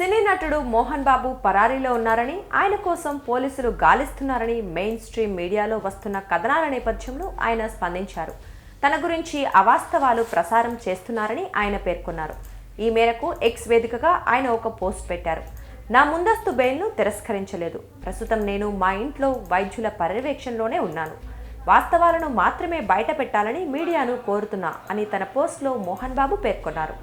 సినీ నటుడు మోహన్ బాబు పరారీలో ఉన్నారని, ఆయన కోసం పోలీసులు గాలిస్తున్నారని మెయిన్ స్ట్రీమ్ మీడియాలో వస్తున్న కథనాల నేపథ్యంలో ఆయన స్పందించారు. తన గురించి అవాస్తవాలు ప్రసారం చేస్తున్నారని ఆయన పేర్కొన్నారు. ఈ మేరకు ఎక్స్ వేదికగా ఆయన ఒక పోస్ట్ పెట్టారు. నా ముందస్తు బెయిల్ను తిరస్కరించలేదు. ప్రస్తుతం నేను మా ఇంట్లో వైద్యుల పర్యవేక్షణలోనే ఉన్నాను. వాస్తవాలను మాత్రమే బయట పెట్టాలని మీడియాను కోరుతున్నా అని తన పోస్ట్లో మోహన్ బాబు పేర్కొన్నారు.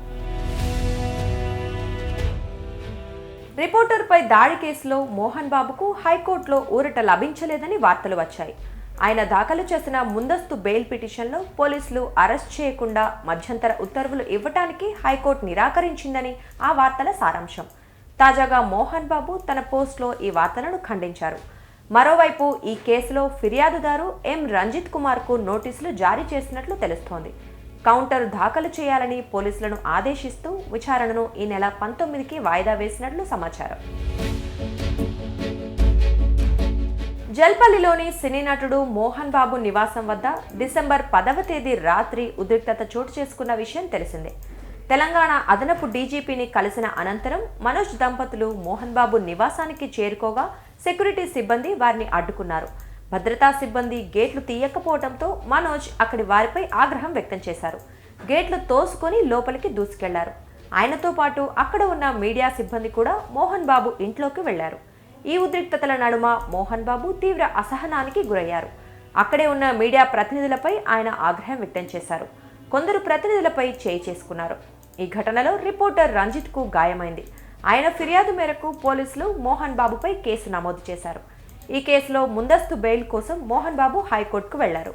రిపోర్టర్పై దాడి కేసులో మోహన్ బాబుకు హైకోర్టులో ఊరట లభించలేదని వార్తలు వచ్చాయి. ఆయన దాఖలు చేసిన ముందస్తు బెయిల్ పిటిషన్లో పోలీసులు అరెస్ట్ చేయకుండా మధ్యంతర ఉత్తర్వులు ఇవ్వటానికి హైకోర్టు నిరాకరించిందని ఆ వార్తల సారాంశం. తాజాగా మోహన్ బాబు తన పోస్ట్లో ఈ వార్తలను ఖండించారు. మరోవైపు ఈ కేసులో ఫిర్యాదుదారు ఎం రంజిత్ కుమార్కు నోటీసులు జారీ చేసినట్లు తెలుస్తోంది. కౌంటర్ దాఖలు చేయాలని పోలీసులను ఆదేశిస్తూ విచారణను ఈ నెల 19కి వాయిదా వేసినట్లు సమాచారం. జల్పల్లిలోని సినీ నటుడు మోహన్ బాబు నివాసం వద్ద డిసెంబర్ 10వ తేదీ రాత్రి ఉద్రిక్తత చోటు చేసుకున్న విషయం తెలిసిందే. తెలంగాణ అదనపు డీజీపీని కలిసిన అనంతరం మనోజ్ దంపతులు మోహన్ బాబు నివాసానికి చేరుకోగా సెక్యూరిటీ సిబ్బంది వారిని అడ్డుకున్నారు. భద్రతా సిబ్బంది గేట్లు తీయకపోవడంతో మనోజ్ అక్కడి వారిపై ఆగ్రహం వ్యక్తం చేశారు. గేట్లు తోసుకొని లోపలికి దూసుకెళ్లారు. ఆయనతో పాటు అక్కడ ఉన్న మీడియా సిబ్బంది కూడా మోహన్ బాబు ఇంట్లోకి వెళ్లారు. ఈ ఉద్రిక్తతల నడుమ మోహన్ బాబు తీవ్ర అసహనానికి గురయ్యారు. అక్కడే ఉన్న మీడియా ప్రతినిధులపై ఆయన ఆగ్రహం వ్యక్తం చేశారు. కొందరు ప్రతినిధులపై చేయి చేసుకున్నారు. ఈ ఘటనలో రిపోర్టర్ రంజిత్కు గాయమైంది. ఆయన ఫిర్యాదు మేరకు పోలీసులు మోహన్ బాబుపై కేసు నమోదు చేశారు. ఈ కేసులో ముందస్తు బెయిల్ కోసం మోహన్ బాబు హైకోర్టుకు వెళ్లారు.